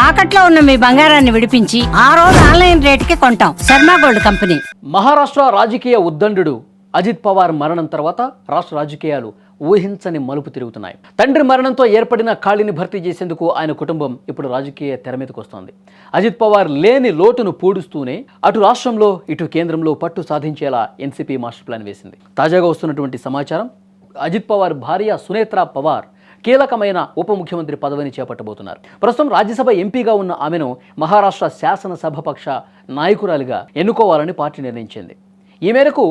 తాకట్లో ఉన్న మీ బంగారాన్ని విడిపించి ఆ రోజు ఆన్లైన్ రేటుకి కొంటాం. Sharma gold company. మహారాష్ట్ర రాజకీయ ఉద్దండుడు అజిత్ పవార్ మరణం తర్వాత రాష్ట్ర రాజకీయాలు ఊహించని మలుపు తిరుగుతున్నాయి. తండ్రి మరణంతో ఏర్పడిన ఖాళీని భర్తీ చేసేందుకు ఆయన కుటుంబం ఇప్పుడు రాజకీయ తెర మీదకు వస్తోంది. అజిత్ పవార్ లేని లోటును పూడుస్తూనే అటు రాష్ట్రంలో ఇటు కేంద్రంలో పట్టు సాధించేలా ఎన్సీపీ మాస్టర్ ప్లాన్ వేసింది. తాజాగా వస్తున్నటువంటి సమాచారం, అజిత్ పవార్ భార్య సునేత్రా పవార్ కీలకమైన ఉప ముఖ్యమంత్రి పదవిని చేపట్టబోతున్నారు. ప్రస్తుతం రాజ్యసభ ఎంపీగా ఉన్న ఆమెను మహారాష్ట్ర శాసనసభపక్ష నాయకురాలిగా ఎన్నుకోవాలని పార్టీ నిర్ణయించింది. ఈ మేరకు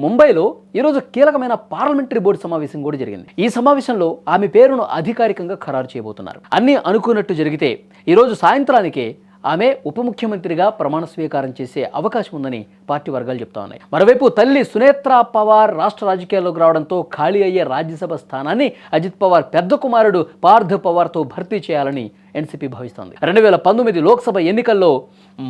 ముంబైలో ఈరోజు కీలకమైన పార్లమెంటరీ బోర్డు సమావేశం కూడా జరిగింది. ఈ సమావేశంలో ఆమె పేరును అధికారికంగా ఖరారు చేయబోతున్నారు. అన్నీ అనుకున్నట్టు జరిగితే ఈరోజు సాయంత్రానికే ఆమె ఉప ముఖ్యమంత్రిగా ప్రమాణ స్వీకారం చేసే అవకాశం ఉందని పార్టీ వర్గాలు చెప్తా ఉన్నాయి. మరోవైపు తల్లి సునేత్రా పవార్ రాష్ట్ర రాజకీయాల్లోకి రావడంతో ఖాళీ అయ్యే రాజ్యసభ స్థానాన్ని అజిత్ పవార్ పెద్ద కుమారుడు పార్థ్ పవార్తో భర్తీ చేయాలని ఎన్సీపీ భావిస్తోంది. 2019 లోక్సభ ఎన్నికల్లో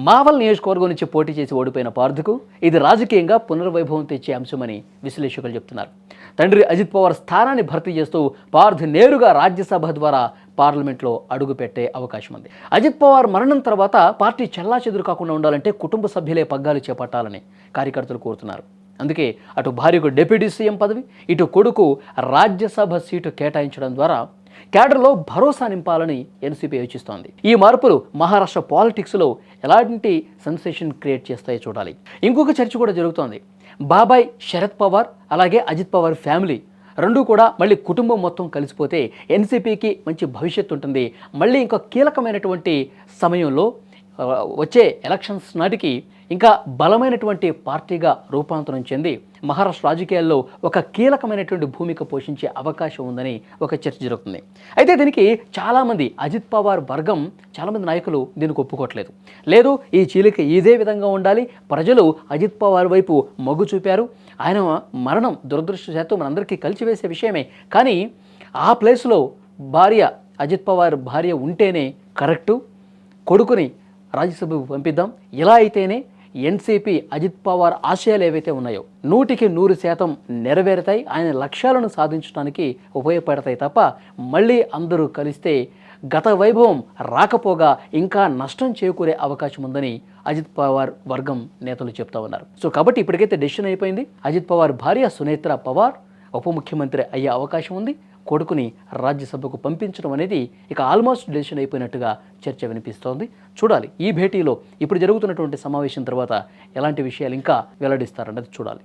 మావల్ నియోజకవర్గం నుంచి పోటీ చేసి ఓడిపోయిన పార్థ్కు ఇది రాజకీయంగా పునర్వైభవం తెచ్చే అంశమని విశ్లేషకులు చెప్తున్నారు. తండ్రి అజిత్ పవార్ స్థానాన్ని భర్తీ చేస్తూ పార్థ్ నేరుగా రాజ్యసభ ద్వారా పార్లమెంట్లో అడుగు పెట్టే అవకాశం ఉంది. అజిత్ పవార్ మరణం తర్వాత పార్టీ చెల్లాచెదురు కాకుండా ఉండాలంటే కుటుంబ సభ్యులే పగ్గాలు చేపట్టాలని కార్యకర్తలు కోరుతున్నారు. అందుకే అటు భార్యకు డిప్యూటీ సీఎం పదవి, ఇటు కొడుకు రాజ్యసభ సీటు కేటాయించడం ద్వారా క్యాడర్లో భరోసా నింపాలని ఎన్సీపీ యోచిస్తోంది. ఈ మార్పులు మహారాష్ట్ర పాలిటిక్స్లో ఎలాంటి సెన్సేషన్ క్రియేట్ చేస్తాయో చూడాలి. ఇంకొక చర్చ కూడా జరుగుతోంది. బాబాయ్ శరద్ పవార్ అలాగే అజిత్ పవార్ ఫ్యామిలీ రెండూ కూడా మళ్ళీ కుటుంబం మొత్తం కలిసిపోతే ఎన్సీపీకి మంచి భవిష్యత్తు ఉంటుంది. మళ్ళీ ఇంకా కీలకమైనటువంటి సమయంలో వచ్చే ఎలక్షన్స్ నాటికి ఇంకా బలమైనటువంటి పార్టీగా రూపాంతరం చెంది మహారాష్ట్ర రాజకీయాల్లో ఒక కీలకమైనటువంటి భూమిక పోషించే అవకాశం ఉందని ఒక చర్చ జరుగుతుంది. అయితే దీనికి చాలామంది అజిత్ పవార్ వర్గం చాలామంది నాయకులు దీనికి ఒప్పుకోవట్లేదు. లేదు, ఈ చీలిక ఇదే విధంగా ఉండాలి, ప్రజలు అజిత్ పవార్ వైపు మొగ్గు చూపారు, ఆయన మరణం దురదృష్టవశాత్తు మనందరికీ కలిసివేసే విషయమే, కానీ ఆ ప్లేస్లో భార్య అజిత్ పవార్ భార్య ఉంటేనే కరెక్టు, కొడుకుని రాజ్యసభకు పంపిద్దాం, ఇలా అయితేనే ఎన్సీపీ అజిత్ పవార్ ఆశయాలు ఏవైతే ఉన్నాయో 100% నెరవేరుతాయి, ఆయన లక్ష్యాలను సాధించడానికి ఉపయోగపడతాయి తప్ప మళ్ళీ అందరూ కలిస్తే గత వైభవం రాకపోగా ఇంకా నష్టం చేకూరే అవకాశం ఉందని అజిత్ పవార్ వర్గం నేతలు చెప్తా ఉన్నారు. సో కాబట్టి ఇప్పటికైతే డెసిషన్ అయిపోయింది. అజిత్ పవార్ భార్య సునేత్రా పవార్ ఉప ముఖ్యమంత్రి అయ్యే అవకాశం ఉంది. కొడుకుని రాజ్యసభకు పంపించడం అనేది ఇక ఆల్మోస్ట్ డెసిషన్ అయిపోయినట్టుగా చర్చ వినిపిస్తోంది. చూడాలి ఈ భేటీలో ఇప్పుడు జరుగుతున్నటువంటి సమావేశం తర్వాత ఎలాంటి విషయాలు ఇంకా వెల్లడిస్తారన్నది చూడాలి.